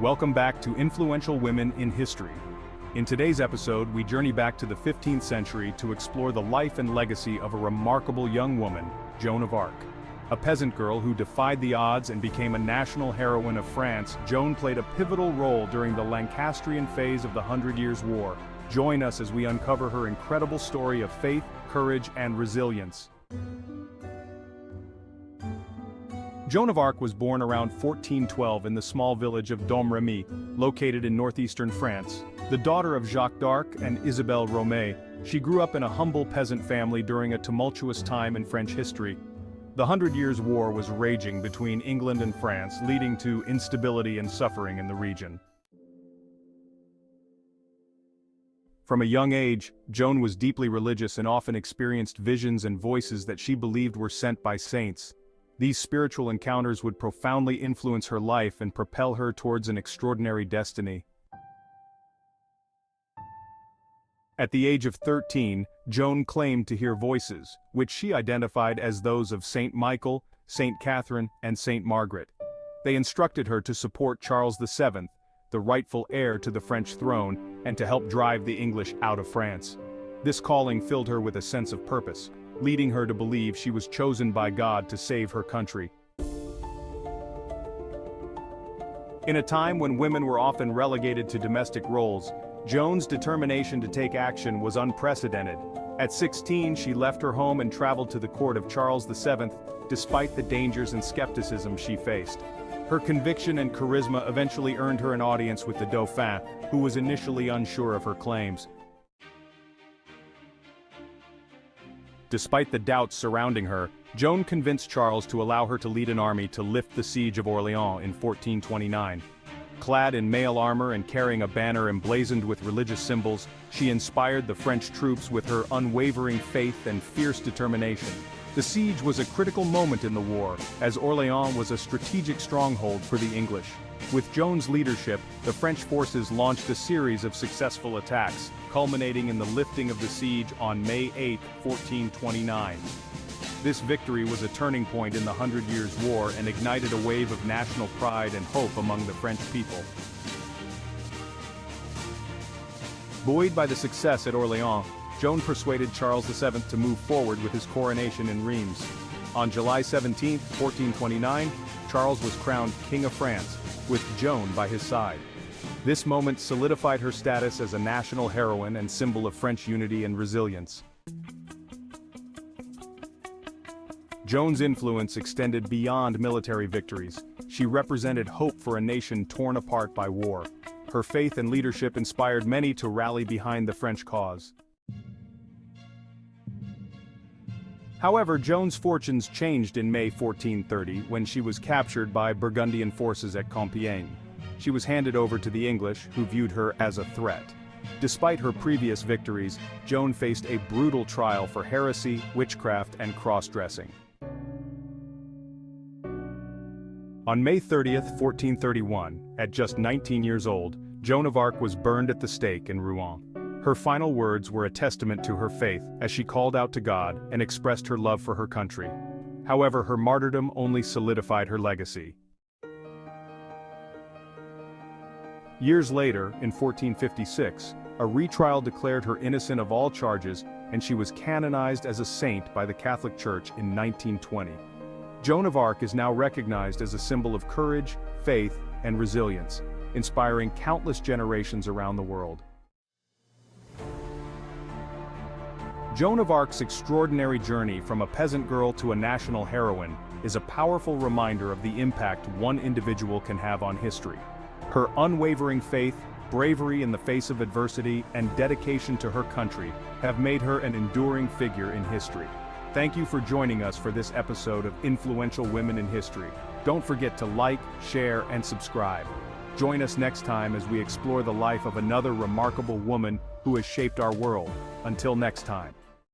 Welcome back to Influential Women in History. In today's episode, we journey back to the 15th century to explore the life and legacy of a remarkable young woman, Joan of Arc. A peasant girl who defied the odds and became a national heroine of France, Joan played a pivotal role during the Lancastrian phase of the Hundred Years' War. Join us as we uncover her incredible story of faith, courage, and resilience. Joan of Arc was born around 1412 in the small village of Domremy, located in northeastern France. The daughter of Jacques d'Arc and Isabelle Romée, she grew up in a humble peasant family during a tumultuous time in French history. The Hundred Years' War was raging between England and France, leading to instability and suffering in the region. From a young age, Joan was deeply religious and often experienced visions and voices that she believed were sent by saints. These spiritual encounters would profoundly influence her life and propel her towards an extraordinary destiny. At the age of 13, Joan claimed to hear voices, which she identified as those of Saint Michael, Saint Catherine, and Saint Margaret. They instructed her to support Charles VII, the rightful heir to the French throne, and to help drive the English out of France. This calling filled her with a sense of purpose, leading her to believe she was chosen by God to save her country. In a time when women were often relegated to domestic roles, Joan's determination to take action was unprecedented. At 16, she left her home and traveled to the court of Charles VII, despite the dangers and skepticism she faced. Her conviction and charisma eventually earned her an audience with the Dauphin, who was initially unsure of her claims. Despite the doubts surrounding her, Joan convinced Charles to allow her to lead an army to lift the Siege of Oron in 1429. Clad in mail armor and carrying a banner emblazoned with religious symbols, she inspired the French troops with her unwavering faith and fierce determination. The siege was a critical moment in the war, as Orléans was a strategic stronghold for the English. With Joan's leadership, the French forces launched a series of successful attacks, culminating in the lifting of the siege on May 8, 1429. This victory was a turning point in the Hundred Years' War and ignited a wave of national pride and hope among the French people. Buoyed by the success at Orléans, Joan persuaded Charles VII to move forward with his coronation in Reims. On July 17, 1429, Charles was crowned King of France, with Joan by his side. This moment solidified her status as a national heroine and symbol of French unity and resilience. Joan's influence extended beyond military victories. She represented hope for a nation torn apart by war. Her faith and leadership inspired many to rally behind the French cause. However, Joan's fortunes changed in May 1430 when she was captured by Burgundian forces at Compiègne. She was handed over to the English, who viewed her as a threat. Despite her previous victories, Joan faced a brutal trial for heresy, witchcraft, and cross-dressing. On May 30, 1431, at just 19 years old, Joan of Arc was burned at the stake in Rouen. Her final words were a testament to her faith as she called out to God and expressed her love for her country. However, her martyrdom only solidified her legacy. Years later, in 1456, a retrial declared her innocent of all charges, and she was canonized as a saint by the Catholic Church in 1920. Joan of Arc is now recognized as a symbol of courage, faith, and resilience, inspiring countless generations around the world. Joan of Arc's extraordinary journey from a peasant girl to a national heroine is a powerful reminder of the impact one individual can have on history. Her unwavering faith, bravery in the face of adversity, and dedication to her country have made her an enduring figure in history. Thank you for joining us for this episode of Influential Women in History. Don't forget to like, share, and subscribe. Join us next time as we explore the life of another remarkable woman who has shaped our world. Until next time.